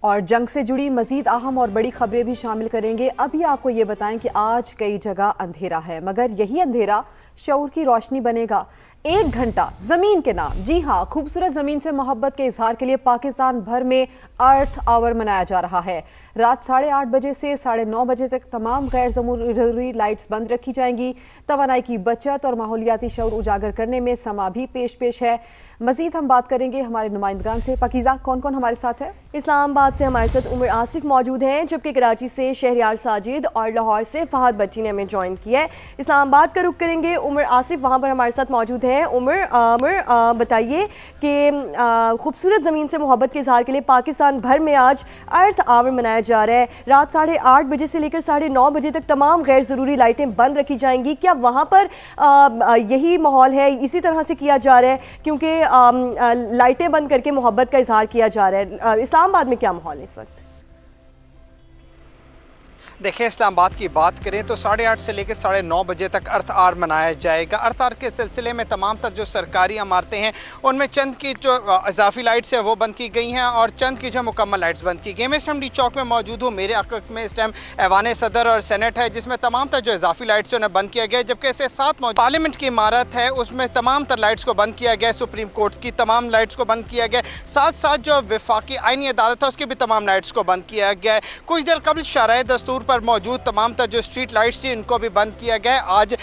اور جنگ سے جڑی مزید اہم اور بڑی خبریں بھی شامل کریں گے۔ ابھی آپ کو یہ بتائیں کہ آج کئی جگہ اندھیرا ہے، مگر یہی اندھیرا شعور کی روشنی بنے گا۔ 1 گھنٹہ زمین کے نام، جی ہاں، خوبصورت زمین سے محبت کے اظہار کے لیے پاکستان بھر میں ارتھ آور منایا جا رہا ہے۔ رات 8:30 بجے سے 9:30 بجے تک تمام غیر ضروری لائٹس بند رکھی جائیں گی۔ توانائی کی بچت اور ماحولیاتی شعور اجاگر کرنے میں سما بھی پیش ہے۔ مزید ہم بات کریں گے ہمارے نمائندگان سے۔ پاکیزہ، کون کون ہمارے ساتھ ہے؟ اسلام آباد سے ہمارے ساتھ عمر آصف موجود ہیں، جبکہ کراچی سے شہریار ساجد اور لاہور سے فہد بچی نے ہمیں جوائن کیا ہے۔ اسلام آباد کا رخ کریں گے، عمر آصف وہاں پر ہمارے ساتھ موجود ہیں۔ عمر بتائیے کہ خوبصورت زمین سے محبت کے اظہار کے لیے پاکستان بھر میں آج ارتھ آور منایا جا رہا ہے۔ رات 8:30 بجے سے لے کر 9:30 بجے تک تمام غیر ضروری لائٹیں بند رکھی جائیں گی۔ کیا وہاں پر یہی ماحول ہے، اسی طرح سے کیا جا رہا ہے؟ کیونکہ لائٹیں بند کر کے محبت کا اظہار کیا جا رہا ہے۔ اسلام آباد میں کیا ماحول ہے اس وقت؟ دیکھیں، اسلام آباد کی بات کریں تو 8:30 سے لے کے 9:30 بجے تک ارتھ آور منایا جائے گا۔ ارتھ آور کے سلسلے میں تمام تر جو سرکاری عمارتیں ہیں ان میں چند کی جو اضافی لائٹس ہیں وہ بند کی گئی ہیں اور چند کی جو مکمل لائٹس بند کی گئی ہیں۔ میں اسمبلی چوک میں موجود ہوں، میرے حق میں اس ٹائم ایوان صدر اور سینٹ ہے، جس میں تمام تر جو اضافی لائٹس ہیں انہیں بند کیا گیا ہے، جبکہ اسے ساتھ پارلیمنٹ کی عمارت ہے اس میں تمام تر لائٹس کو بند کیا گیا ہے۔ سپریم کورٹ کی تمام لائٹس کو بند کیا گیا ہے، ساتھ جو وفاقی آئینی عدالت ہے اس کی بھی تمام لائٹس کو بند کیا گیا ہے۔ کچھ دیر قبل شارع دستور پر موجود تمام تر جو اسٹریٹ لائٹس تھی ان کو بھی بند کیا گیا ہے۔ آج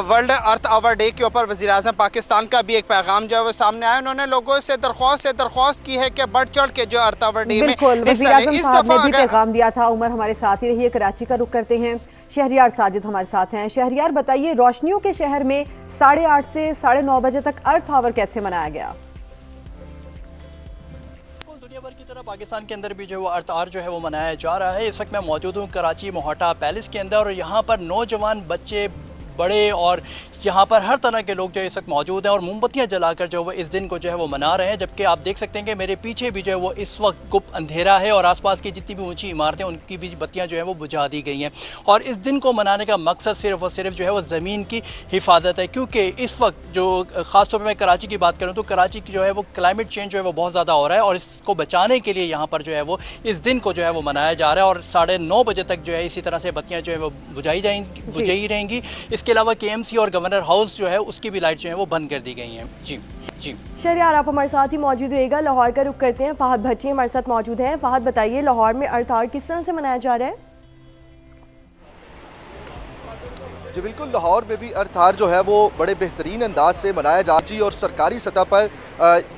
ورلڈ ارتھ آور ڈے کے اوپر وزیر اعظم پاکستان کا بھی ایک پیغام جو ہے وہ سامنے آیا۔ انہوں نے لوگوں سے درخواست کی ہے کہ بڑھ چڑھ کے جو ارتھ آور ڈے میں بالکل، وزیر اعظم صاحب نے بھی پیغام دیا تھا۔ عمر ہمارے ساتھ ہی رہیے، کراچی کا رخ کرتے ہیں۔ شہریار ساجد ہمارے ساتھ ہیں۔ شہریار بتائیے، روشنیوں کے شہر میں 8:30 سے 9:30 بجے تک ارتھ آور کیسے منایا گیا؟ دنیا بھر کی طرح پاکستان کے اندر بھی جو ہے وہ ارتھ آور جو ہے وہ منایا جا رہا ہے۔ اس وقت میں موجود ہوں کراچی موہٹا پیلس کے اندر، اور یہاں پر نوجوان، بچے، بڑے اور یہاں پر ہر طرح کے لوگ جو اس وقت موجود ہیں اور موم بتیاں جلا کر جو وہ اس دن کو جو ہے وہ منا رہے ہیں۔ جبکہ آپ دیکھ سکتے ہیں کہ میرے پیچھے بھی جو ہے وہ اس وقت گپ اندھیرا ہے اور آس پاس کی جتنی بھی اونچی عمارتیں ان کی بھی بتیاں جو ہیں وہ بجھا دی گئی ہیں، اور اس دن کو منانے کا مقصد صرف اور صرف جو ہے وہ زمین کی حفاظت ہے۔ کیونکہ اس وقت جو خاص طور پہ میں کراچی کی بات کروں تو کراچی کی جو ہے وہ کلائمیٹ چینج جو ہے وہ بہت زیادہ ہو رہا ہے، اور اس کو بچانے کے لیے یہاں پر جو ہے وہ اس دن کو جو ہے وہ منایا جا رہا ہے، اور 9:30 بجے تک جو ہے اسی طرح سے بتیاں جو ہے وہ بجھائی رہیں گی۔ اس کے علاوہ KMC اور گورنر ہاؤس جو ہے اس کی بھی لائٹ جو ہیں وہ بند کر دی گئی ہیں۔ جی شہریار، آپ ہمارے ساتھ ہی موجود رہے گا۔ لاہور کا رخ کرتے ہیں، فہد بچی ہمارے ساتھ موجود ہیں۔ فہد بتائیے، لاہور میں ارتھ آور کس طرح سے منایا جا رہا ہے؟ جی بالکل، لاہور میں بھی ارتھ آور جو ہے وہ بڑے بہترین انداز سے منایا جا رہا ہے، اور سرکاری سطح پر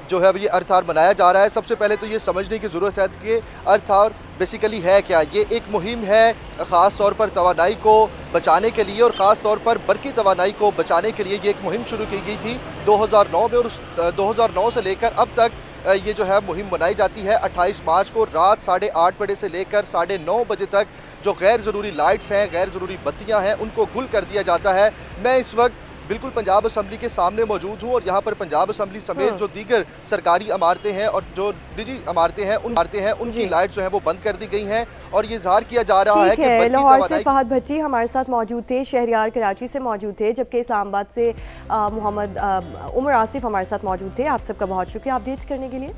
جو ہے یہ ارتھ آور منایا جا رہا ہے۔ سب سے پہلے تو یہ سمجھنے کی ضرورت ہے کہ ارتھ آور بیسیکلی ہے کیا۔ یہ ایک مہم ہے خاص طور پر توانائی کو بچانے کے لیے، اور خاص طور پر برقی توانائی کو بچانے کے لیے یہ ایک مہم شروع کی گئی تھی 2009 میں، اور 2009 سے لے کر اب تک یہ جو ہے مہم منائی جاتی ہے۔ 28 مارچ کو رات 8:30 بجے سے لے کر 9:30 بجے تک جو غیر ضروری لائٹس ہیں، غیر ضروری بتیاں ہیں، ان کو گل کر دیا جاتا ہے۔ میں اس وقت بالکل پنجاب اسمبلی کے سامنے موجود ہوں، اور یہاں پر پنجاب اسمبلی سمیت جو دیگر سرکاری عمارتیں ہیں اور جو نجی عمارتیں ہیں ان کی لائٹس جو ہیں وہ بند کر دی گئی ہیں، اور یہ اظہار کیا جا رہا ہے کہ لاہور سے فہد بچی ہمارے ساتھ موجود تھے، شہریار کراچی سے موجود تھے، جبکہ اسلام آباد سے عمر آصف ہمارے ساتھ موجود تھے۔ آپ سب کا بہت شکریہ اپڈیٹ کرنے کے لیے۔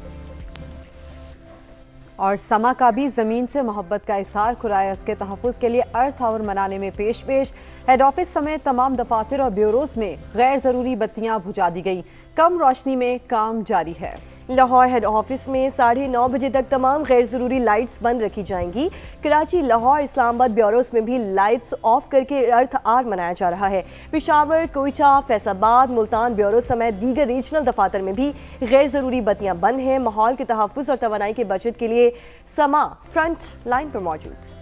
اور سما کا بھی زمین سے محبت کا اظہار کرائے ارض کے تحفظ کے لیے ارتھ آور منانے میں پیش ہیڈ آفس سمیت تمام دفاتر اور بیوروز میں غیر ضروری بتیاں بجھا دی گئی۔ کم روشنی میں کام جاری ہے۔ لاہور ہیڈ آفس میں 9:30 بجے تک تمام غیر ضروری لائٹس بند رکھی جائیں گی۔ کراچی، لاہور، اسلام آباد بیوروز میں بھی لائٹس آف کر کے ارتھ آور منایا جا رہا ہے۔ پشاور، کوئٹہ، فیصل آباد، ملتان بیورو سمیت دیگر ریجنل دفاتر میں بھی غیر ضروری بتیاں بند ہیں۔ ماحول کے تحفظ اور توانائی کی بچت کے لیے سما فرنٹ لائن پر موجود۔